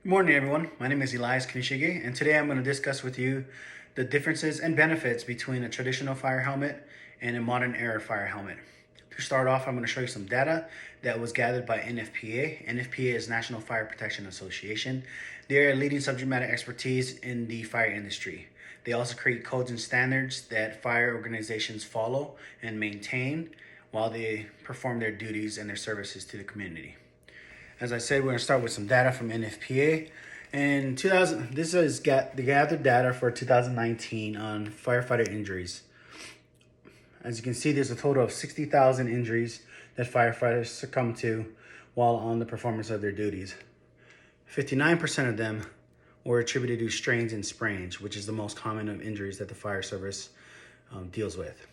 Good morning, everyone. My name is Elias Kanishige, and today I'm going to discuss with you the differences and benefits between a traditional fire helmet and a modern era fire helmet. To start off, I'm going to show you some data that was gathered by NFPA. NFPA is National Fire Protection Association. They are leading subject matter expertise in the fire industry. They also create codes and standards that fire organizations follow and maintain while they perform their duties and their services to the community. As I said, we're going to start with some data from NFPA. And this is the gathered data for 2019 on firefighter injuries. As you can see, there's a total of 60,000 injuries that firefighters succumb to while on the performance of their duties. 59% of them were attributed to strains and sprains, which is the most common of injuries that the fire service deals with.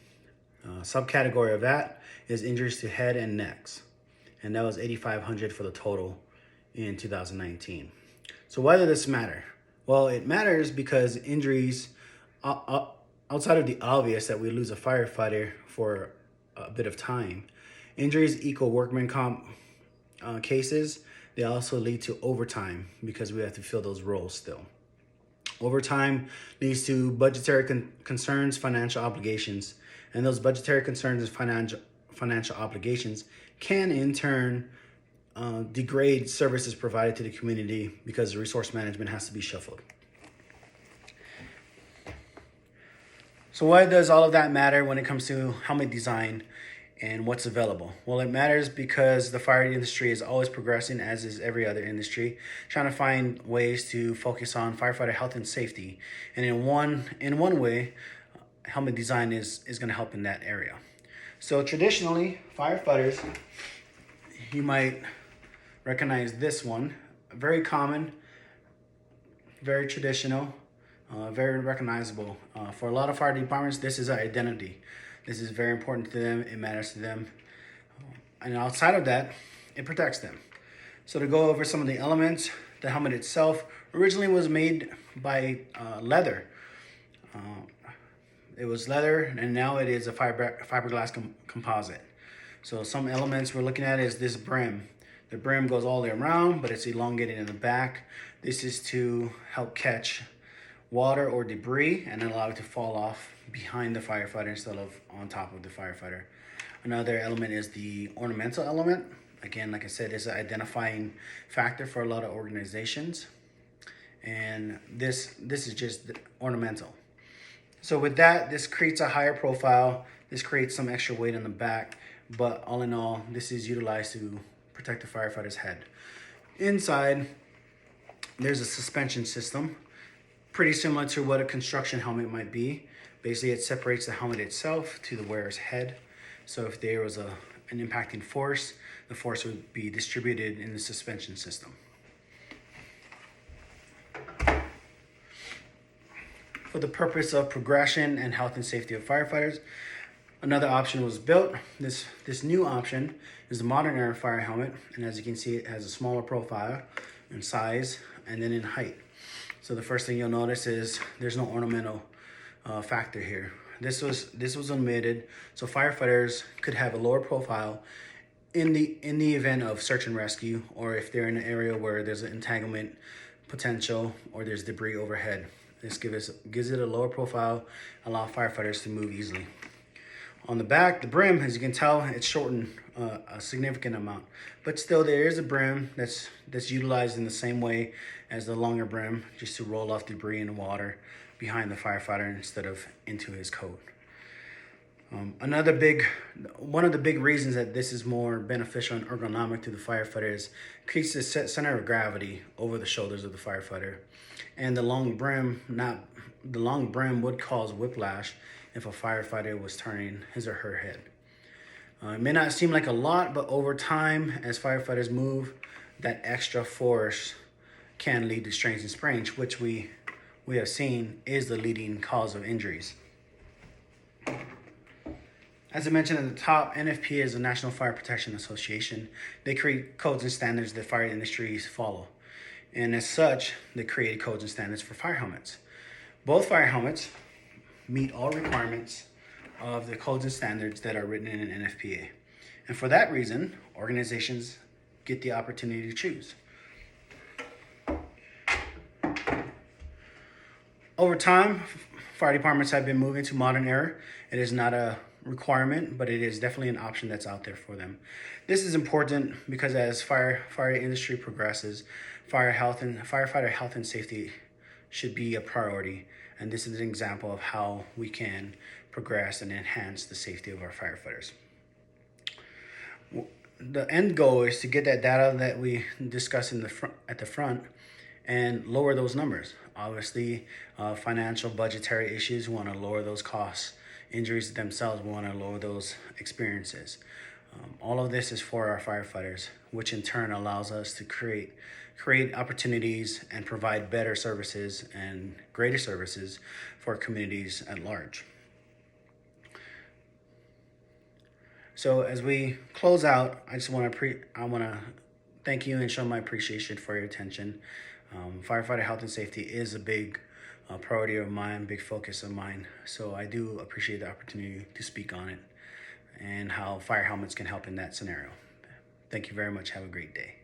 Subcategory of that is injuries to head and necks, and that was 8,500 for the total in 2019. So why does this matter? Well, it matters because injuries, outside of the obvious that we lose a firefighter for a bit of time, injuries equal workman comp cases. They also lead to overtime because we have to fill those roles still. Overtime leads to budgetary concerns, financial obligations, and those budgetary concerns and financial obligations can in turn degrade services provided to the community because resource management has to be shuffled. So why does all of that matter when it comes to helmet design and what's available? Well, it matters because the fire industry is always progressing, as is every other industry, trying to find ways to focus on firefighter health and safety. And in one way, helmet design is going to help in that area. So traditionally, firefighters, you might recognize this one. Very common, very traditional, very recognizable. For a lot of fire departments, this is our identity. This is very important to them. It matters to them. And outside of that, it protects them. So to go over some of the elements, the helmet itself originally was made by leather. It was leather, and now it is a fiberglass composite. So some elements we're looking at is this brim. The brim goes all the way around, but it's elongated in the back. This is to help catch water or debris and allow it to fall off behind the firefighter instead of on top of the firefighter. Another element is the ornamental element. Again, like I said, it's an identifying factor for a lot of organizations. And this is just ornamental. So with that, this creates a higher profile. This creates some extra weight on the back, but all in all, this is utilized to protect the firefighter's head. Inside, there's a suspension system, pretty similar to what a construction helmet might be. Basically, it separates the helmet itself to the wearer's head. So if there was an impacting force, the force would be distributed in the suspension system. For the purpose of progression and health and safety of firefighters, another option was built. This new option is the modern era fire helmet, and as you can see, it has a smaller profile in size and then in height. So the first thing you'll notice is there's no ornamental factor here. This was omitted so firefighters could have a lower profile in the event of search and rescue, or if they're in an area where there's an entanglement potential or there's debris overhead. This gives it a lower profile, allow firefighters to move easily. On the back, the brim, as you can tell, it's shortened a significant amount, but still there is a brim that's utilized in the same way as the longer brim, just to roll off debris and water behind the firefighter instead of into his coat. One of the big reasons that this is more beneficial and ergonomic to the firefighter is creates the center of gravity over the shoulders of the firefighter, and the long brim would cause whiplash if a firefighter was turning his or her head. It may not seem like a lot, but over time, as firefighters move, that extra force can lead to strains and sprains, which we have seen is the leading cause of injuries. As I mentioned at the top, NFPA is the National Fire Protection Association. They create codes and standards that fire industries follow. And as such, they created codes and standards for fire helmets. Both fire helmets meet all requirements of the codes and standards that are written in an NFPA. And for that reason, organizations get the opportunity to choose. Over time, fire departments have been moving to modern era. It is not a requirement, but it is definitely an option that's out there for them. This is important because as fire industry progresses, firefighter health and safety should be a priority. And this is an example of how we can progress and enhance the safety of our firefighters. The end goal is to get that data that we discussed at the front and lower those numbers. Obviously, financial budgetary issues, we want to lower those costs. Injuries themselves, we want to lower those experiences. All of this is for our firefighters, which in turn allows us to create opportunities and provide better services and greater services for communities at large. So as we close out, I just want to thank you and show my appreciation for your attention. Firefighter health and safety is a big priority of mine, big focus of mine. So I do appreciate the opportunity to speak on it and how fire helmets can help in that scenario. Thank you very much. Have a great day.